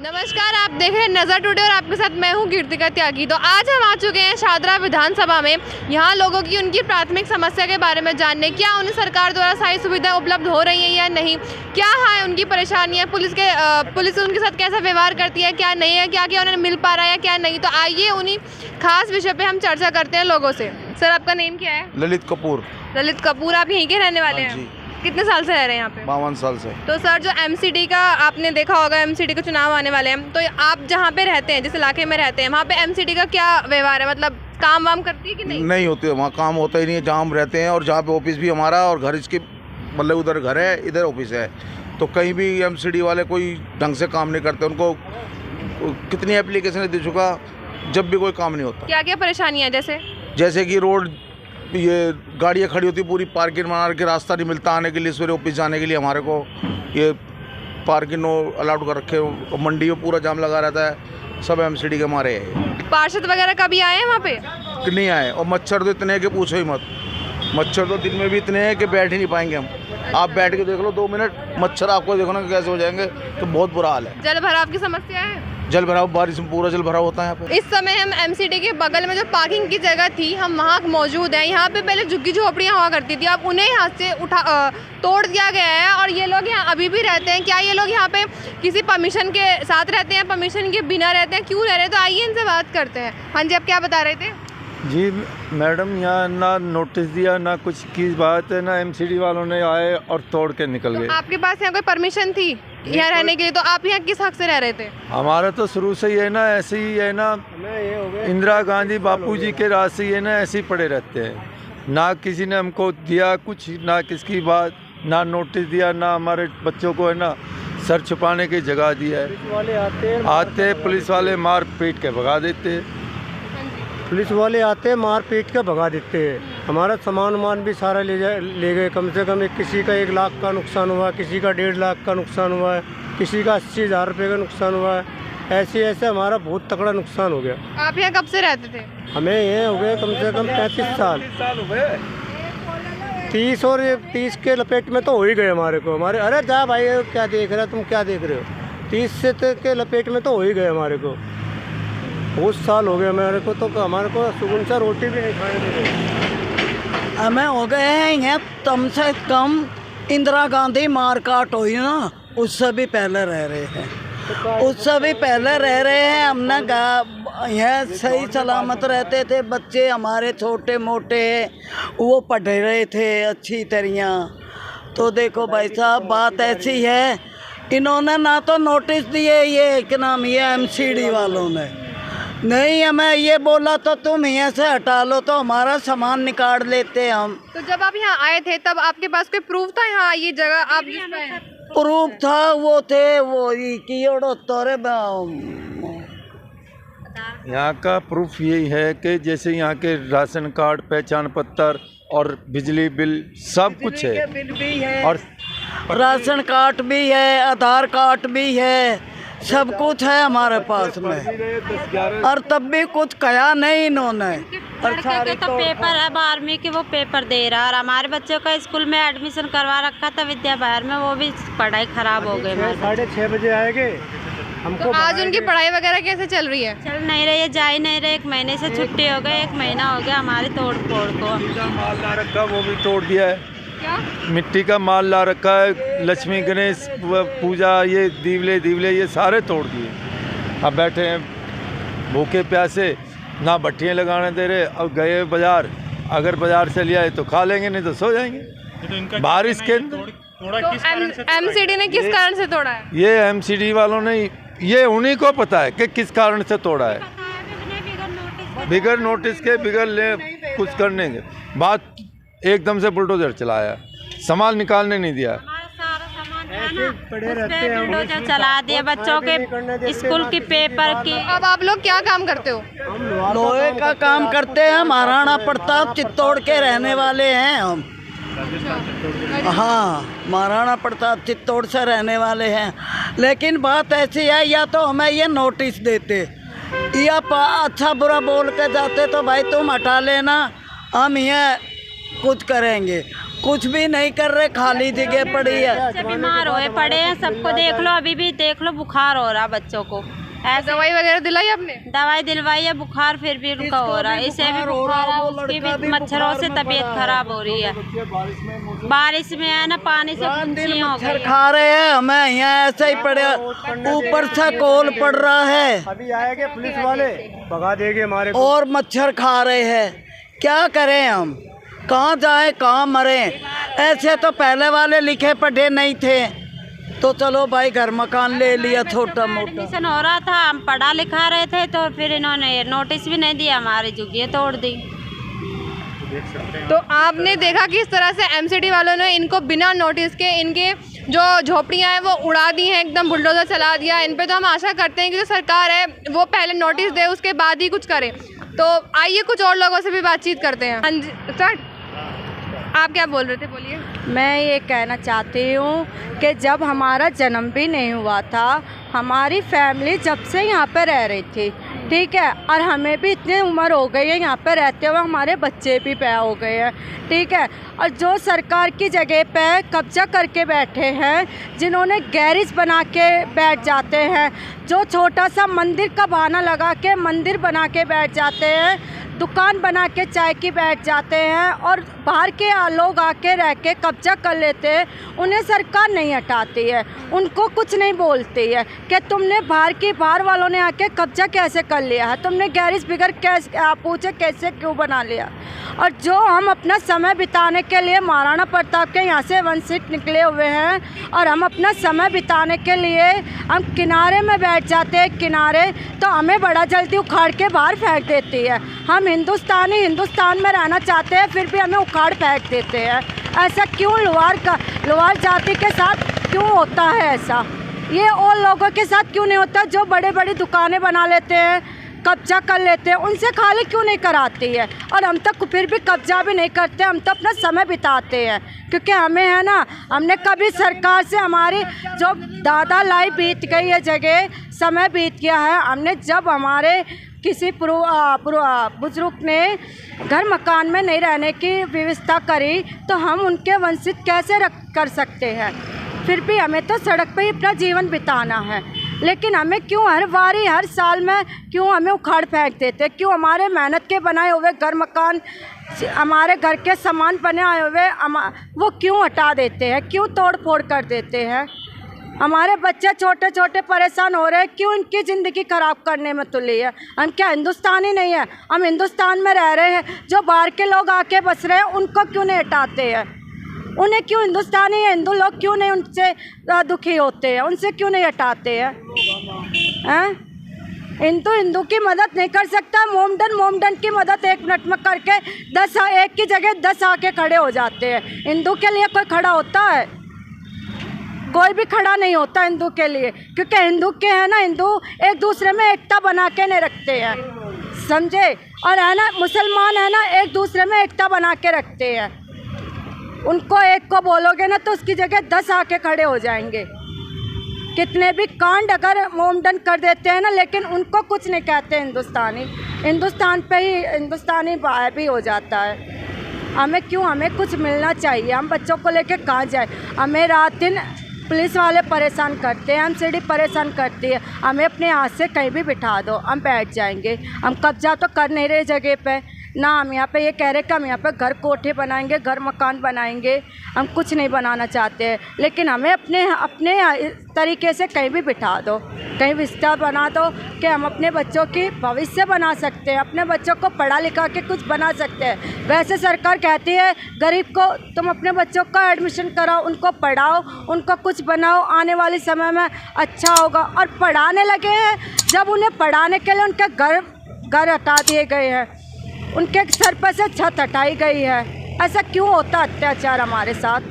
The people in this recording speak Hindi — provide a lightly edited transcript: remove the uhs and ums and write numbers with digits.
नमस्कार, आप देख रहे हैं नज़र टुडे और आपके साथ मैं हूं कीर्तिका त्यागी। तो आज हम आ चुके हैं शाहदरा विधानसभा में। यहां लोगों की उनकी प्राथमिक समस्या के बारे में जानने, क्या उन्हें सरकार द्वारा सारी सुविधाएं उपलब्ध हो रही हैं या नहीं, क्या है उनकी परेशानियां, पुलिस उनके साथ कैसा व्यवहार करती है, क्या नहीं है, क्या क्या उन्हें मिल पा रहा है क्या नहीं। तो आइए उन्हीं खास विषय पर हम चर्चा करते हैं लोगों से। सर, आपका नेम क्या है? ललित कपूर। ललित कपूर, आप यहीं के रहने वाले हैं? कितने साल से रह रहे हैं यहाँ पे? 52 साल से। तो सर, जो एमसीडी का आपने देखा होगा, एमसीडी के चुनाव आने वाले हैं, तो आप जहाँ पे रहते हैं, जिस इलाके में रहते हैं, वहाँ पे एमसीडी का क्या व्यवहार है? मतलब काम वाम करती है कि नहीं? नहीं होती है, वहाँ काम होता ही नहीं है जहाँ हम रहते हैं, और जहाँ पे ऑफिस भी हमारा और घर इसके मतलब उधर घर है, इधर ऑफिस है, तो कहीं भी एमसीडी वाले कोई ढंग से काम नहीं करते। उनको कितनी एप्लीकेशन दे चुका, जब भी कोई काम नहीं होता। क्या क्या परेशानियाँ? जैसे कि रोड, ये गाड़ियाँ खड़ी होती, पूरी पार्किंग बना के रास्ता नहीं मिलता आने के लिए, सवेरे ऑफिस जाने के लिए हमारे को ये पार्किंग अलाउड कर रखे, मंडी में पूरा जाम लगा रहता है, सब एमसीडी के मारे है। पार्षद वगैरह कभी आए हैं वहाँ पे? नहीं आए, और मच्छर तो इतने हैं कि पूछो ही मत। मच्छर तो दिन में भी इतने हैं कि बैठ ही नहीं पाएंगे हम। आप बैठ के देख लो 2 मिनट, मच्छर आपको देखो ना कैसे हो जाएंगे, तो बहुत बुरा हाल है। जल भराव की समस्या है? जल भराव, बारिश में पूरा जल भराव होता है यहाँ पे। इस समय हम एमसीडी के बगल में जो पार्किंग की जगह थी, हम वहाँ मौजूद हैं। यहाँ पे पहले झुग्गी झोपड़ियाँ हुआ करती थी, अब उन्हें यहाँ से तोड़ दिया गया है, और ये लोग यहाँ अभी भी रहते हैं। क्या ये लोग यहाँ पे किसी परमिशन के साथ रहते हैं, परमिशन के बिना रहते हैं, क्यों रह रहे हैं? तो आइए इनसे बात करते हैं। हाँ जी, आप क्या बता रहे थे? जी मैडम, यहाँ ना नोटिस दिया ना कुछ की बात है, ना एमसीडी वालों ने आए और तोड़ के निकल गए। तो आपके पास यहाँ कोई परमिशन थी यहाँ रहने के लिए? तो आप यहाँ किस हक से रह रहे थे? हमारा तो शुरू से ही है ना, ऐसे ही है ना, इंदिरा गांधी बापूजी के राज से ही है ना, ऐसे ही पड़े रहते हैं। ना किसी ने हमको दिया कुछ, ना किसकी बात, ना नोटिस दिया, ना हमारे बच्चों को है ना सर छुपाने की जगह दिया है। आते पुलिस वाले मार पीट के भगा देते, पुलिस वाले आते मार पीट के भगा देते हैं। हमारा सामान भी सारा ले गए। कम से कम किसी का 1 लाख का नुकसान हुआ, किसी का 1.5 लाख का नुकसान हुआ है, किसी का 80,000 रुपये का नुकसान हुआ है। ऐसे हमारा बहुत तगड़ा नुकसान हो गया। आप यहाँ कब से रहते थे? हमें ये हो गए कम से कम 35 साल। 30 और 30 के लपेट में तो हो ही गए हमारे को। अरे जा भाई, क्या देख रहे हो तुम, क्या देख रहे हो? 30 से के लपेट में तो हो ही गए हमारे को। बहुत साल हो गए हमारे को, तो हमारे को सुकून से रोटी भी नहीं खाने देते। हमें हो गए हैं यहाँ कम से कम इंदिरा गांधी मारकाट हुई ना, उससे भी पहले रह रहे हैं, उससे भी पहले रह रहे हैं। हमने यहाँ सही सलामत रहते थे, बच्चे हमारे छोटे मोटे वो पढ़ रहे थे अच्छी तरह। तो देखो भाई साहब, बात ऐसी है, इन्होंने ना तो नोटिस दिए, ये क्या नाम, ये एमसीडी वालों ने नहीं, हमें ये बोला तो तुम यहाँ से हटा लो, तो हमारा सामान निकाल लेते हम। तो जब आप यहाँ आए थे तब आपके पास कोई प्रूफ था यहाँ ये जगह आप जिस पे? प्रूफ था, वो थे वो यहाँ का प्रूफ यही है कि जैसे यहाँ के राशन कार्ड, पहचान पत्र और बिजली बिल सब कुछ है, बिल भी है, और राशन कार्ड भी है, आधार कार्ड भी है, सब कुछ है हमारे पास में। और तब भी कुछ कहा नहीं इन्होंने। और के तो पेपर है 12वीं के, वो पेपर दे रहा है, और हमारे बच्चों का स्कूल में एडमिशन करवा रखा था विद्या बाहर में, वो भी पढ़ाई खराब हो गई। 6:30 बजे आएंगे हमको। तो आज उनकी पढ़ाई वगैरह कैसे चल रही है? चल नहीं रही है, जा ही नहीं रहे। 1 महीने से छुट्टी हो गई, 1 महीना हो गया हमारे तोड़ फोड़ को। माल ला रखा वो भी तोड़ दिया है। क्या? मिट्टी का माल ला रखा है, लक्ष्मी गणेश पूजा, ये दीवले ये सारे तोड़ दिए। अब बैठे हैं भूखे प्यासे, ना भट्टियाँ लगाने दे रहे। अब गए बाजार, अगर बाजार से लिया है तो खा लेंगे, नहीं तो सो जाएंगे बारिश के अंदर। तो एमसीडी ने किस कारण से तोड़ा है? ये एमसीडी वालों ने, ये उन्हीं को पता है कि किस कारण से तोड़ा है। बिगर नोटिस के, बिगर ले कुछ करने के बात एकदम से बुलडोजर चलाया, सामान निकालने नहीं दिया। पड़े रहते हैं, बुलडोजर चला दिया बच्चों के स्कूल की पेपर की। अब आप लोग क्या काम करते हो? लोहे का काम करते हैं। महाराणा प्रताप चित्तौड़ के रहने वाले हैं हम। हाँ, महाराणा प्रताप चित्तौड़ से रहने वाले हैं। लेकिन बात ऐसी है, या तो हमें ये नोटिस देते, या अच्छा बुरा बोल के जाते तो भाई तुम हटा लेना, हम ये कुछ करेंगे। कुछ भी नहीं कर रहे, खाली जगह पड़ी है। बच्चे बीमार हुए पड़े हैं, सबको देख लो, अभी भी देख लो बुखार हो रहा बच्चों को। ऐसे दवाई वगैरह दिलाई आपने? दवाई दिलवाई है, बुखार फिर भी उनका हो रहा है, इसे भी बुखार है, उसकी भी मच्छरों से तबीयत खराब हो रही है। बारिश में है ना, पानी से खुशी हो मच्छर गई। खा रहे हैं, हमें यहाँ ऐसे ही पड़े, ऊपर से कोल पड़ रहा है अभी आएंगे पुलिस वाले, भगा देंगे हमारे को। और मच्छर खा रहे हैं। क्या करें हम, कहाँ जाए, कहाँ मरे? ऐसे तो पहले वाले लिखे पढ़े नहीं थे, तो चलो भाई घर मकान ले लिया छोटा मोटा। एडमिशन हो रहा था, हम पढ़ा लिखा रहे थे, तो फिर इन्होंने नोटिस भी नहीं दिया, हमारी जुगियाँ तोड़ दी। तो आपने देखा कि इस तरह से एमसीडी वालों ने इनको बिना नोटिस के इनके जो झोपड़ियां हैं वो उड़ा दी हैं, एकदम बुलडोजर चला दिया इन पे। तो हम आशा करते हैं कि जो सरकार है वो पहले नोटिस दे, उसके बाद ही कुछ करे। तो आइए कुछ और लोगों से भी बातचीत करते हैं। हाँ जी सर, आप क्या बोल रहे थे, बोलिए। मैं ये कहना चाहती हूँ कि जब हमारा जन्म भी नहीं हुआ था, हमारी फैमिली जब से यहाँ पर रह रही थी, ठीक है, और हमें भी इतनी उम्र हो गई है यहाँ पर रहते हुए, हमारे बच्चे भी पैदा हो गए हैं, ठीक है। और जो सरकार की जगह पे कब्जा करके बैठे हैं, जिन्होंने गैरेज बना के बैठ जाते हैं, जो छोटा सा मंदिर का बहाना लगा के मंदिर बना के बैठ जाते हैं, दुकान बना के चाय की बैठ जाते हैं, और बाहर के लोग आके रह के कब्जा कर लेते हैं, उन्हें सरकार नहीं हटाती है, उनको कुछ नहीं बोलती है कि तुमने बाहर वालों ने आके कब्जा कैसे कर लिया है, तुमने गैरेज बिगड़ कैसे, आप पूछे कैसे क्यों बना लिया। और जो हम अपना समय बिताने के लिए महाराणा प्रताप के यहाँ से वंशित निकले हुए हैं, और हम अपना समय बिताने के लिए हम किनारे में बैठ जाते हैं, किनारे तो हमें बड़ा जल्दी उखाड़ के बाहर फेंक देती है। हम हिंदुस्तान में रहना चाहते हैं, फिर भी हमें उखाड़ फेंक देते हैं। ऐसा क्यों लोहार जाति के साथ क्यों होता है ऐसा? ये और लोगों के साथ क्यों नहीं होता? जो बड़े बड़ी दुकानें बना लेते हैं, कब्जा कर लेते हैं, उनसे खाली क्यों नहीं कराती है? और हम तो फिर भी कब्जा भी नहीं करते, हम तो अपना समय बिताते हैं, क्योंकि हमें है ना, हमने कभी सरकार से हमारी जो दादा लाइफ बीत गई है, जगह समय बीत गया है। हमने जब हमारे किसी बुजुर्ग ने घर मकान में नहीं रहने की व्यवस्था करी, तो हम उनके वंशित कैसे कर सकते हैं? फिर भी हमें तो सड़क पे ही अपना जीवन बिताना है, लेकिन हमें क्यों हर साल में क्यों हमें उखाड़ फेंक देते? क्यों हमारे मेहनत के बनाए हुए घर मकान, हमारे घर के सामान बनाए हुए वो क्यों हटा देते हैं? क्यों तोड़ फोड़ कर देते हैं? हमारे बच्चे छोटे छोटे परेशान हो रहे हैं, क्यों इनकी ज़िंदगी ख़राब करने में तुली है? हम क्या हिंदुस्तानी नहीं है? हम हिंदुस्तान में रह रहे हैं, जो बाहर के लोग आके बस रहे हैं उनको क्यों नहीं हटाते हैं? उन्हें क्यों हिंदुस्तानी हिंदू लोग क्यों नहीं उनसे दुखी होते हैं? उनसे क्यों नहीं हटाते हैं? हिंदू की मदद नहीं कर सकता, मोमडन की मदद 1 मिनट में करके 10 एक की जगह 10 आके खड़े हो जाते हैं। हिंदू के लिए कोई खड़ा होता है? कोई भी खड़ा नहीं होता हिंदू के लिए, क्योंकि हिंदू के है ना, हिंदू एक दूसरे में एकता बना के नहीं रखते हैं, समझे? और है ना, मुसलमान है ना, एक दूसरे में एकता बना के रखते हैं। उनको एक को बोलोगे ना तो उसकी जगह 10 आके खड़े हो जाएंगे। कितने भी कांड अगर मोमडन कर देते हैं ना, लेकिन उनको कुछ नहीं कहते हिंदुस्तान पे ही हिंदुस्तानी भी हो जाता है। हमें क्यों, हमें कुछ मिलना चाहिए। हम बच्चों को लेके कहाँ जाए? हमें रात दिन पुलिस वाले परेशान करते हैं, एमसीडी परेशान करती है। हमें अपने हाथ से कहीं भी बिठा दो, हम बैठ जाएंगे। हम कब्जा तो कर नहीं रहे जगह पे ना, हम यहाँ पे ये कह रहे कि हम यहाँ पे घर कोठे बनाएंगे, घर मकान बनाएंगे। हम कुछ नहीं बनाना चाहते हैं, लेकिन हमें अपने तरीके से कहीं भी बिठा दो, कहीं विस्तार बना दो कि हम अपने बच्चों की भविष्य बना सकते हैं, अपने बच्चों को पढ़ा लिखा के कुछ बना सकते हैं। वैसे सरकार कहती है गरीब को तुम अपने बच्चों का एडमिशन कराओ, उनको पढ़ाओ, उनको कुछ बनाओ, आने वाले समय में अच्छा होगा। और पढ़ाने लगे हैं, जब उन्हें पढ़ाने के लिए उनके घर हटा दिए गए हैं, उनके सर पर से छत हटाई गई है। ऐसा क्यों होता अत्याचार हमारे साथ?